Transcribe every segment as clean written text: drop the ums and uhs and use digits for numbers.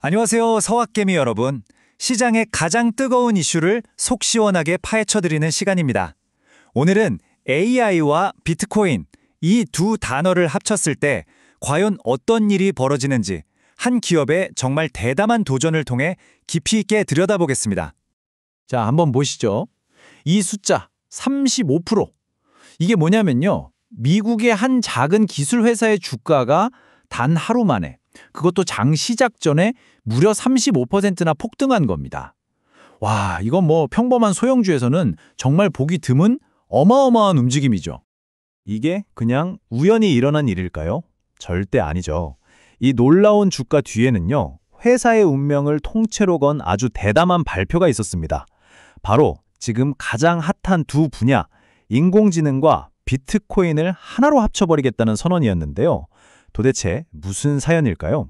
안녕하세요, 서학개미 여러분. 시장의 가장 뜨거운 이슈를 속 시원하게 파헤쳐드리는 시간입니다. 오늘은 AI와 비트코인, 이 두 단어를 합쳤을 때 과연 어떤 일이 벌어지는지 한 기업의 정말 대담한 도전을 통해 깊이 있게 들여다보겠습니다. 자, 한번 보시죠. 이 숫자 35%. 이게 뭐냐면요. 미국의 한 작은 기술 회사의 주가가 단 하루 만에, 그것도 장 시작 전에 무려 35%나 폭등한 겁니다. 와, 이건 뭐 평범한 소형주에서는 정말 보기 드문 어마어마한 움직임이죠. 이게 그냥 우연히 일어난 일일까요? 절대 아니죠. 이 놀라운 주가 뒤에는요, 회사의 운명을 통째로 건 아주 대담한 발표가 있었습니다. 바로 지금 가장 핫한 두 분야, 인공지능과 비트코인을 하나로 합쳐버리겠다는 선언이었는데요. 도대체 무슨 사연일까요?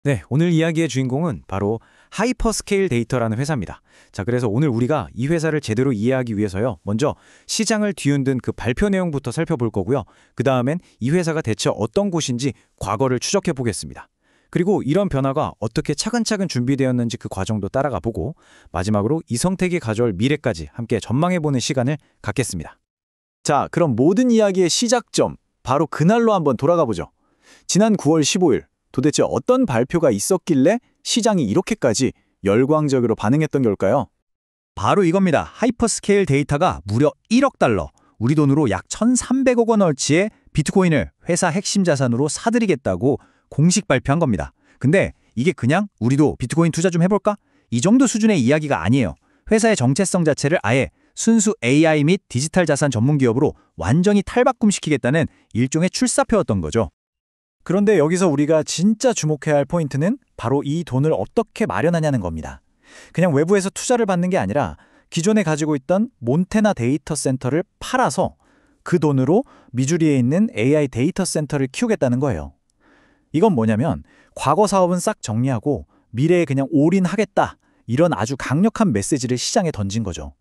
네, 오늘 이야기의 주인공은 바로 하이퍼스케일 데이터라는 회사입니다. 자, 그래서 오늘 우리가 이 회사를 제대로 이해하기 위해서요. 먼저 시장을 뒤흔든 그 발표 내용부터 살펴볼 거고요. 그 다음엔 이 회사가 대체 어떤 곳인지 과거를 추적해 보겠습니다. 그리고 이런 변화가 어떻게 차근차근 준비되었는지 그 과정도 따라가 보고 마지막으로 이성택이 가져올 미래까지 함께 전망해보는 시간을 갖겠습니다. 자, 그럼 모든 이야기의 시작점, 바로 그날로 한번 돌아가 보죠. 지난 9월 15일, 도대체 어떤 발표가 있었길래 시장이 이렇게까지 열광적으로 반응했던 걸까요? 바로 이겁니다. 하이퍼스케일 데이터가 무려 1억 달러, 우리 돈으로 약 1,300억 원어치의 비트코인을 회사 핵심 자산으로 사들이겠다고 공식 발표한 겁니다. 근데 이게 그냥 우리도 비트코인 투자 좀 해볼까? 이 정도 수준의 이야기가 아니에요. 회사의 정체성 자체를 아예 순수 AI 및 디지털 자산 전문 기업으로 완전히 탈바꿈시키겠다는 일종의 출사표였던 거죠. 그런데 여기서 우리가 진짜 주목해야 할 포인트는 바로 이 돈을 어떻게 마련하냐는 겁니다. 그냥 외부에서 투자를 받는 게 아니라 기존에 가지고 있던 몬테나 데이터 센터를 팔아서 그 돈으로 미주리에 있는 AI 데이터 센터를 키우겠다는 거예요. 이건 뭐냐면 과거 사업은 싹 정리하고 미래에 그냥 올인하겠다, 이런 아주 강력한 메시지를 시장에 던진 거죠.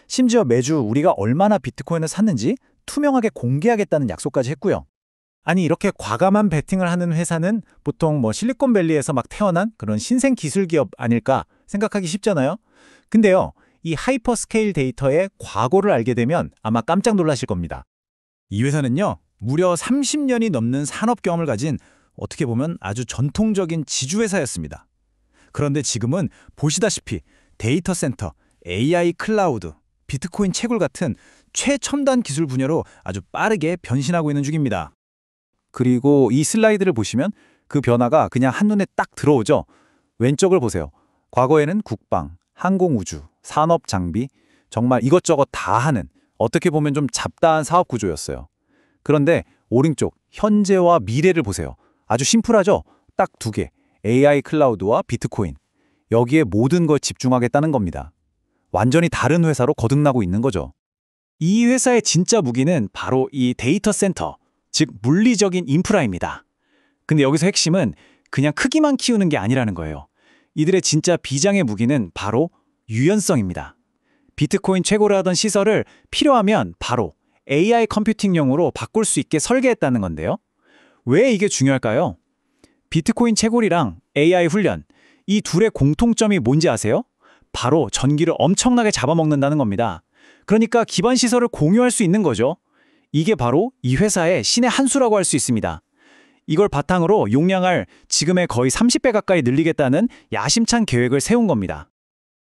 심지어 매주 우리가 얼마나 비트코인을 샀는지 투명하게 공개하겠다는 약속까지 했고요. 아니, 이렇게 과감한 베팅을 하는 회사는 보통 실리콘밸리에서 막 태어난 그런 신생 기술 기업 아닐까 생각하기 쉽잖아요. 근데요, 이 하이퍼스케일 데이터의 과거를 알게 되면 아마 깜짝 놀라실 겁니다. 이 회사는요, 무려 30년이 넘는 산업 경험을 가진 어떻게 보면 아주 전통적인 지주회사였습니다. 그런데 지금은 보시다시피 데이터 센터, AI 클라우드, 비트코인 채굴 같은 최첨단 기술 분야로 아주 빠르게 변신하고 있는 중입니다. 그리고 이 슬라이드를 보시면 그 변화가 그냥 한눈에 딱 들어오죠. 왼쪽을 보세요. 과거에는 국방, 항공우주, 산업장비, 정말 이것저것 다 하는, 어떻게 보면 좀 잡다한 사업 구조였어요. 그런데 오른쪽 현재와 미래를 보세요. 아주 심플하죠? 딱 두 개, AI 클라우드와 비트코인. 여기에 모든 걸 집중하겠다는 겁니다. 완전히 다른 회사로 거듭나고 있는 거죠. 이 회사의 진짜 무기는 바로 이 데이터 센터, 즉 물리적인 인프라입니다. 근데 여기서 핵심은 그냥 크기만 키우는 게 아니라는 거예요. 이들의 진짜 비장의 무기는 바로 유연성입니다. 비트코인 최고를 하던 시설을 필요하면 바로 AI 컴퓨팅용으로 바꿀 수 있게 설계했다는 건데요. 왜 이게 중요할까요? 비트코인 채굴이랑 AI 훈련, 이 둘의 공통점이 뭔지 아세요? 바로 전기를 엄청나게 잡아먹는다는 겁니다. 그러니까 기반 시설을 공유할 수 있는 거죠. 이게 바로 이 회사의 신의 한 수라고 할 수 있습니다. 이걸 바탕으로 용량을 지금의 거의 30배 가까이 늘리겠다는 야심찬 계획을 세운 겁니다.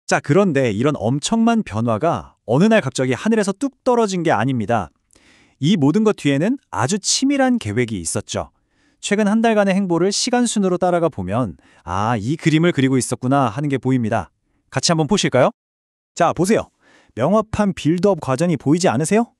자, 그런데 이런 엄청난 변화가 어느 날 갑자기 하늘에서 뚝 떨어진 게 아닙니다. 이 모든 것 뒤에는 아주 치밀한 계획이 있었죠. 최근 한 달간의 행보를 시간순으로 따라가 보면 이 그림을 그리고 있었구나 하는 게 보입니다. 같이 한번 보실까요? 자, 보세요. 명확한 빌드업 과정이 보이지 않으세요?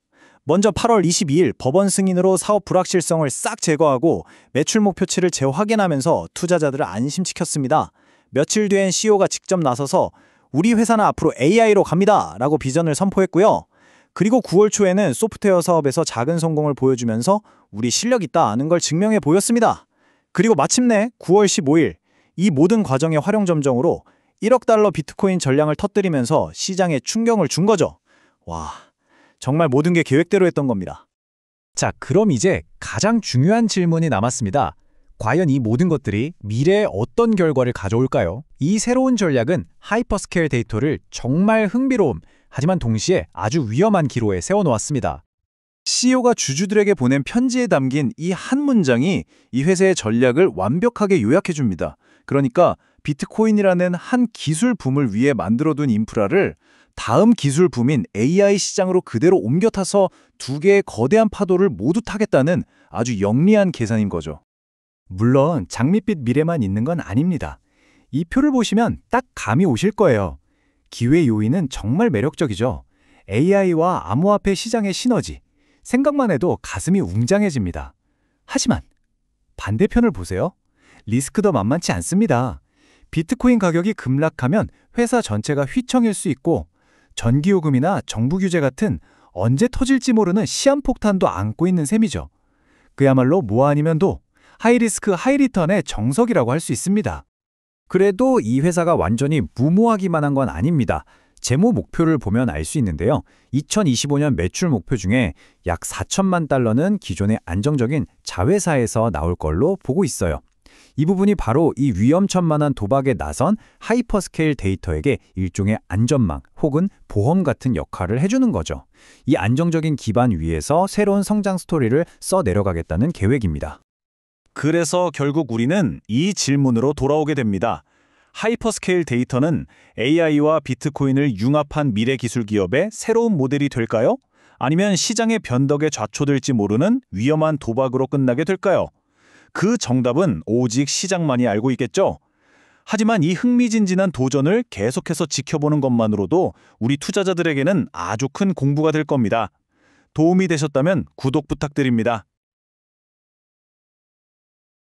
먼저 8월 22일 법원 승인으로 사업 불확실성을 싹 제거하고 매출 목표치를 재확인하면서 투자자들을 안심시켰습니다. 며칠 뒤엔 CEO가 직접 나서서 우리 회사는 앞으로 AI로 갑니다 라고 비전을 선포했고요. 그리고 9월 초에는 소프트웨어 사업에서 작은 성공을 보여주면서 우리 실력 있다는 걸 증명해 보였습니다. 그리고 마침내 9월 15일 이 모든 과정의 활용점정으로 1억 달러 비트코인 전량을 터뜨리면서 시장에 충격을 준 거죠. 와, 정말 모든 게 계획대로 했던 겁니다. 자, 그럼 이제 가장 중요한 질문이 남았습니다. 과연 이 모든 것들이 미래에 어떤 결과를 가져올까요? 이 새로운 전략은 하이퍼스케일 데이터를 정말 흥미로움, 하지만 동시에 아주 위험한 기로에 세워놓았습니다. CEO가 주주들에게 보낸 편지에 담긴 이 한 문장이 이 회사의 전략을 완벽하게 요약해 줍니다. 그러니까 비트코인이라는 한 기술 붐을 위해 만들어둔 인프라를 다음 기술 붐인 AI 시장으로 그대로 옮겨 타서 두 개의 거대한 파도를 모두 타겠다는 아주 영리한 계산인 거죠. 물론 장밋빛 미래만 있는 건 아닙니다. 이 표를 보시면 딱 감이 오실 거예요. 기회 요인은 정말 매력적이죠. AI와 암호화폐 시장의 시너지. 생각만 해도 가슴이 웅장해집니다. 하지만 반대편을 보세요. 리스크도 만만치 않습니다. 비트코인 가격이 급락하면 회사 전체가 휘청일 수 있고 전기요금이나 정부 규제 같은 언제 터질지 모르는 시한폭탄도 안고 있는 셈이죠. 그야말로 뭐 아니면 도 하이리스크 하이리턴의 정석이라고 할 수 있습니다. 그래도 이 회사가 완전히 무모하기만 한 건 아닙니다. 재무 목표를 보면 알 수 있는데요. 2025년 매출 목표 중에 약 4천만 달러는 기존의 안정적인 자회사에서 나올 걸로 보고 있어요. 이 부분이 바로 이 위험천만한 도박에 나선 하이퍼스케일 데이터에게 일종의 안전망 혹은 보험 같은 역할을 해주는 거죠. 이 안정적인 기반 위에서 새로운 성장 스토리를 써 내려가겠다는 계획입니다. 그래서 결국 우리는 이 질문으로 돌아오게 됩니다. 하이퍼스케일 데이터는 AI와 비트코인을 융합한 미래 기술 기업의 새로운 모델이 될까요? 아니면 시장의 변덕에 좌초될지 모르는 위험한 도박으로 끝나게 될까요? 그 정답은 오직 시장만이 알고 있겠죠? 하지만 이 흥미진진한 도전을 계속해서 지켜보는 것만으로도 우리 투자자들에게는 아주 큰 공부가 될 겁니다. 도움이 되셨다면 구독 부탁드립니다.